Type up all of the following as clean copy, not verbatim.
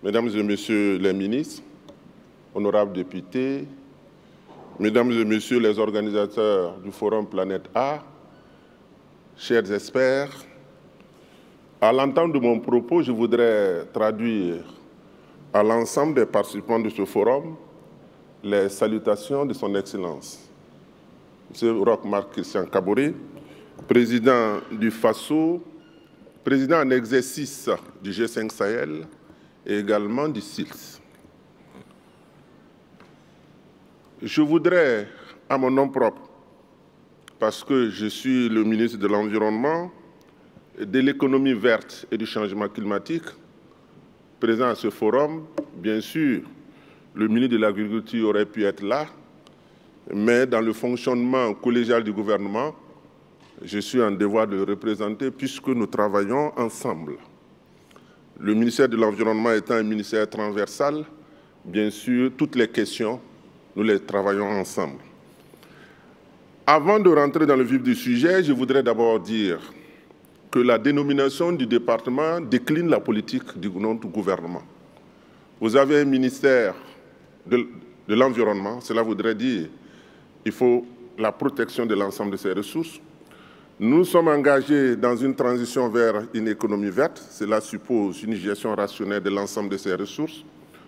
Mesdames et Messieurs les ministres, honorables députés, Mesdames et Messieurs les organisateurs du Forum Planète A, chers experts, à l'entente de mon propos, je voudrais traduire à l'ensemble des participants de ce forum les salutations de son Excellence, M. Roch-Marc Christian Kaboré, président du FASO, président en exercice du G5 Sahel et également du SILS. Je voudrais, à mon nom propre, parce que je suis le ministre de l'Environnement, de l'économie verte et du changement climatique, présent à ce forum, bien sûr, le ministre de l'Agriculture aurait pu être là, mais dans le fonctionnement collégial du gouvernement, je suis en devoir de le représenter puisque nous travaillons ensemble. Le ministère de l'Environnement étant un ministère transversal, bien sûr, toutes les questions, nous les travaillons ensemble. Avant de rentrer dans le vif du sujet, je voudrais d'abord dire que la dénomination du département décline la politique du notre gouvernement. Vous avez un ministère de l'Environnement, cela voudrait dire qu'il faut la protection de l'ensemble de ces ressources. Nous sommes engagés dans une transition vers une économie verte. Cela suppose une gestion rationnelle de l'ensemble de ces ressources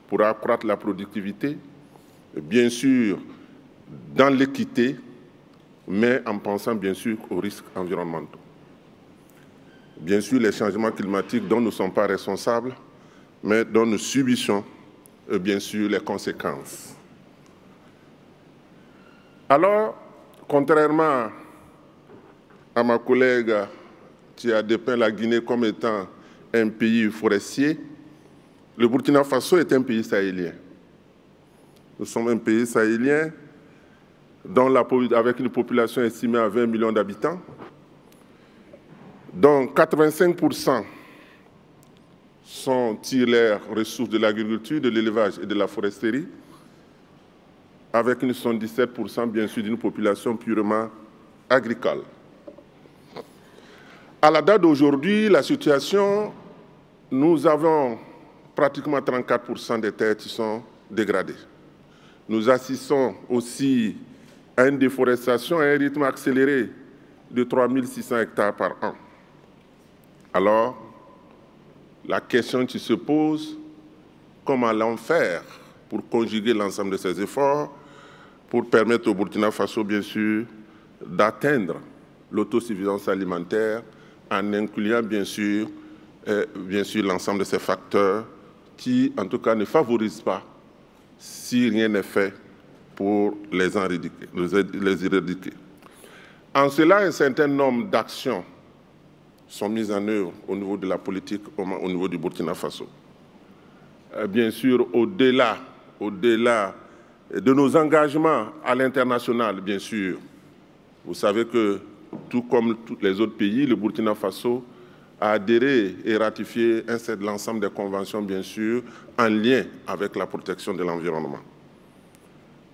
pour accroître la productivité, bien sûr dans l'équité, mais en pensant bien sûr aux risques environnementaux. Bien sûr, les changements climatiques dont nous ne sommes pas responsables, mais dont nous subissons bien sûr les conséquences. Alors, contrairement à ma collègue qui a dépeint la Guinée comme étant un pays forestier, le Burkina Faso est un pays sahélien. Nous sommes un pays sahélien avec une population estimée à 20 millions d'habitants, dont 85% tirent leurs ressources de l'agriculture, de l'élevage et de la foresterie, avec une 77% bien sûr d'une population purement agricole. À la date d'aujourd'hui, la situation, nous avons pratiquement 34% des terres qui sont dégradées. Nous assistons aussi à une déforestation à un rythme accéléré de 3600 hectares par an. Alors, la question qui se pose, comment allons-nous faire pour conjuguer l'ensemble de ces efforts pour permettre au Burkina Faso, bien sûr, d'atteindre l'autosuffisance alimentaire en incluant, bien sûr l'ensemble de ces facteurs qui, en tout cas, ne favorisent pas, si rien n'est fait, pour les éradiquer. En cela, un certain nombre d'actions sont mises en œuvre au niveau de la politique, au niveau du Burkina Faso. Bien sûr, au-delà de nos engagements à l'international, bien sûr, vous savez que, tout comme tous les autres pays, le Burkina Faso a adhéré et ratifié l'ensemble des conventions, bien sûr, en lien avec la protection de l'environnement.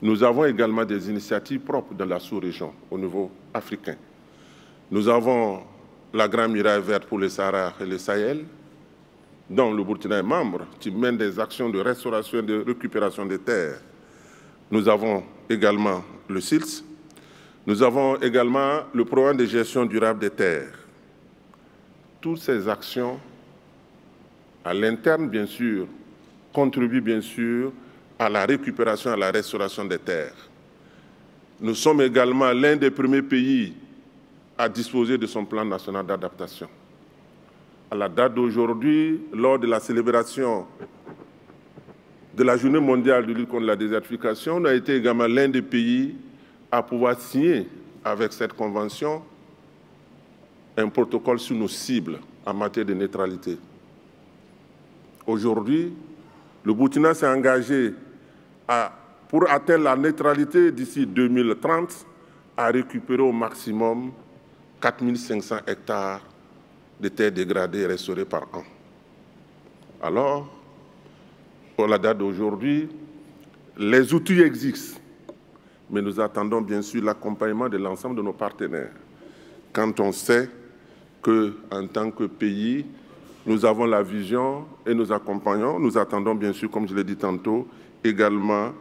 Nous avons également des initiatives propres dans la sous-région, au niveau africain. Nous avons la Grande Muraille verte pour le Sahara et le Sahel, dont le Burkina est membre, qui mène des actions de restauration et de récupération des terres. Nous avons également le SILS. Nous avons également le programme de gestion durable des terres. Toutes ces actions, à l'interne, bien sûr, contribuent, bien sûr, à la récupération et à la restauration des terres. Nous sommes également l'un des premiers pays à disposer de son plan national d'adaptation. À la date d'aujourd'hui, lors de la célébration de la Journée mondiale de lutte contre la désertification, on a été également l'un des pays à pouvoir signer avec cette convention un protocole sur nos cibles en matière de neutralité. Aujourd'hui, le Burkina s'est engagé pour atteindre la neutralité d'ici 2030, à récupérer au maximum 4500 hectares de terres dégradées et restaurées par an. Alors, pour la date d'aujourd'hui, les outils existent, mais nous attendons bien sûr l'accompagnement de l'ensemble de nos partenaires. Quand on sait qu'en tant que pays, nous avons la vision et nous accompagnons. Nous attendons bien sûr, comme je l'ai dit tantôt, également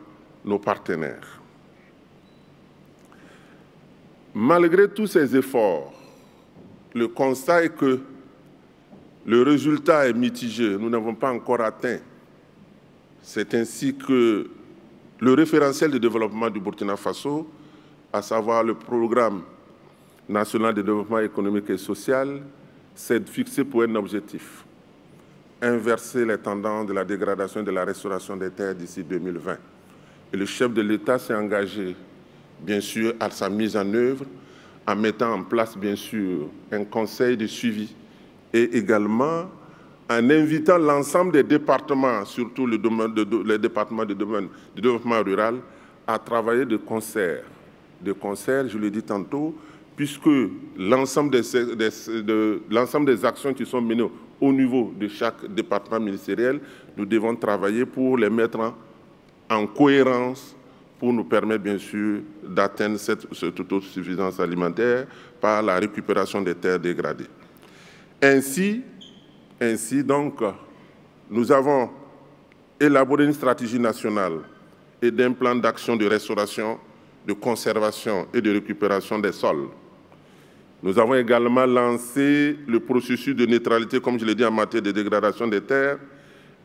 nos partenaires. Malgré tous ces efforts, le constat est que le résultat est mitigé. Nous n'avons pas encore atteint. C'est ainsi que le référentiel de développement du Burkina Faso, à savoir le programme national de développement économique et social, s'est fixé pour un objectif: inverser les tendances de la dégradation et de la restauration des terres d'ici 2020. Et le chef de l'État s'est engagé, bien sûr, à sa mise en œuvre, en mettant en place, bien sûr, un conseil de suivi et également en invitant l'ensemble des départements, surtout les départements de domaine du développement rural, à travailler de concert. De concert, je l'ai dit tantôt, puisque l'ensemble des actions qui sont menées au niveau de chaque département ministériel, nous devons travailler pour les mettre en cohérence pour nous permettre, bien sûr, d'atteindre cette autosuffisance alimentaire par la récupération des terres dégradées. Ainsi, donc, nous avons élaboré une stratégie nationale et d'un plan d'action de restauration, de conservation et de récupération des sols. Nous avons également lancé le processus de neutralité, comme je l'ai dit, en matière de dégradation des terres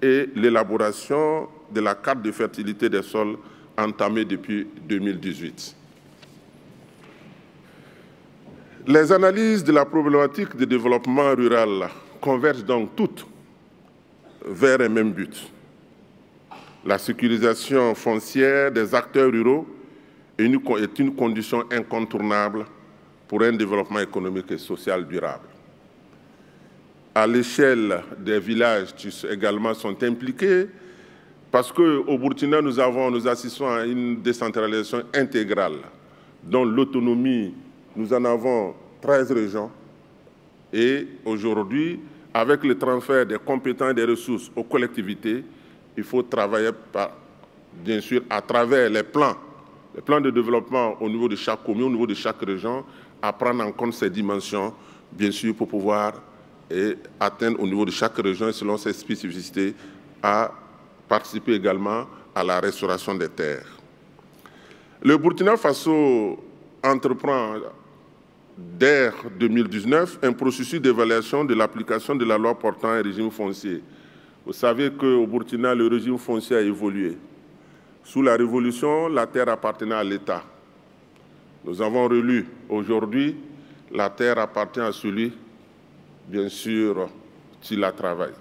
et l'élaboration de la carte de fertilité des sols entamée depuis 2018. Les analyses de la problématique de développement rural convergent donc toutes vers un même but: la sécurisation foncière des acteurs ruraux est une condition incontournable pour un développement économique et social durable. À l'échelle des villages qui également sont impliqués, parce qu'au Burkina, nous assistons à une décentralisation intégrale, dont l'autonomie, nous en avons 13 régions. Et aujourd'hui, avec le transfert des compétences et des ressources aux collectivités, il faut travailler, bien sûr, à travers les plans de développement au niveau de chaque commune, au niveau de chaque région, à prendre en compte ces dimensions, bien sûr, pour pouvoir atteindre au niveau de chaque région, selon ses spécificités, à participer également à la restauration des terres. Le Burkina Faso entreprend, dès 2019, un processus d'évaluation de l'application de la loi portant un régime foncier. Vous savez qu'au Burkina, le régime foncier a évolué. Sous la Révolution, la terre appartenait à l'État. Nous avons relu aujourd'hui, la terre appartient à celui, bien sûr, qui la travaille.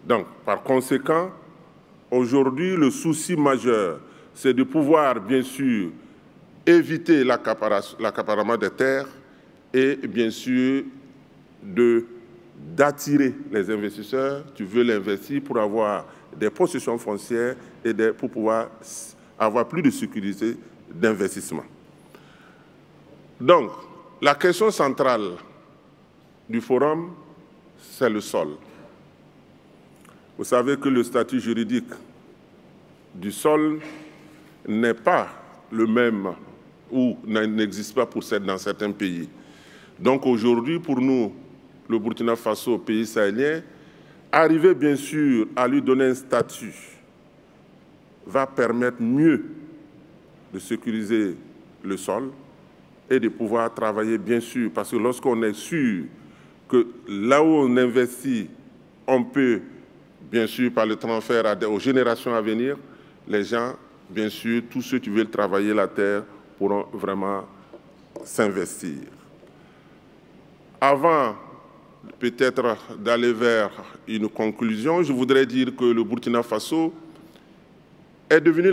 Donc, par conséquent, aujourd'hui, le souci majeur, c'est de pouvoir, bien sûr, éviter l'accaparement des terres et, bien sûr, d'attirer les investisseurs qui veulent investir pour avoir des possessions foncières et pour pouvoir avoir plus de sécurité d'investissement. Donc, la question centrale du forum, c'est le sol. Vous savez que le statut juridique du sol n'est pas le même ou n'existe pas dans certains pays. Donc aujourd'hui, pour nous, le Burkina Faso, pays sahélien, arriver bien sûr à lui donner un statut va permettre mieux de sécuriser le sol et de pouvoir travailler bien sûr, parce que lorsqu'on est sûr que là où on investit, on peut, bien sûr, par le transfert aux générations à venir, les gens, bien sûr, tous ceux qui veulent travailler la terre pourront vraiment s'investir. Avant peut-être d'aller vers une conclusion, je voudrais dire que le Burkina Faso est devenu,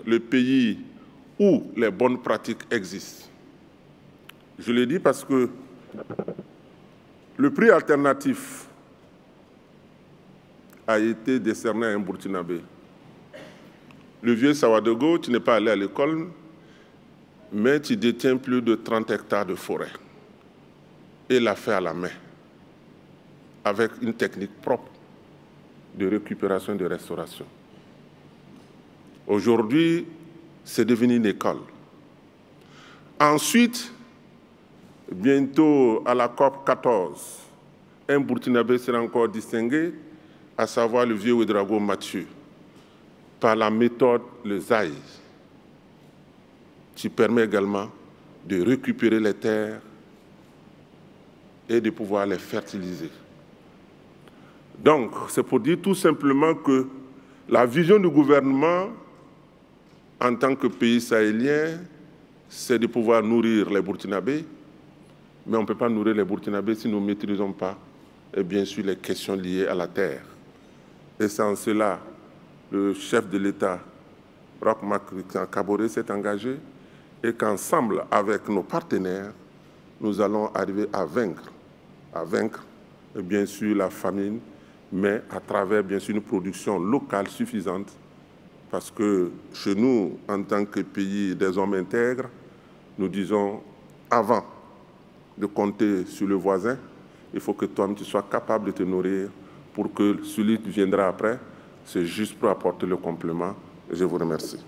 le pays où les bonnes pratiques existent. Je le dis parce que le prix alternatif a été décerné à un Burkinabé. Le vieux Sawadogo, tu n'es pas allé à l'école, mais tu détiens plus de 30 hectares de forêt. Et l'a fait à la main, avec une technique propre de récupération et de restauration. Aujourd'hui, c'est devenu une école. Ensuite, bientôt à la COP 14, un Burkinabé sera encore distingué, à savoir le vieux Ouédraogo Mathieu, par la méthode, le ZAI, qui permet également de récupérer les terres et de pouvoir les fertiliser. Donc, c'est pour dire tout simplement que la vision du gouvernement en tant que pays sahélien, c'est de pouvoir nourrir les Burkinabés, mais on ne peut pas nourrir les Burkinabés si nous ne maîtrisons pas, et bien sûr, les questions liées à la terre. Et c'est en cela le chef de l'État, Roch Marc Kaboré, s'est engagé et qu'ensemble, avec nos partenaires, nous allons arriver à vaincre bien sûr la famine, mais à travers bien sûr une production locale suffisante, parce que chez nous, en tant que pays des hommes intègres, nous disons avant de compter sur le voisin, il faut que toi-même tu sois capable de te nourrir pour que celui qui viendra après, c'est juste pour apporter le complément. Et je vous remercie.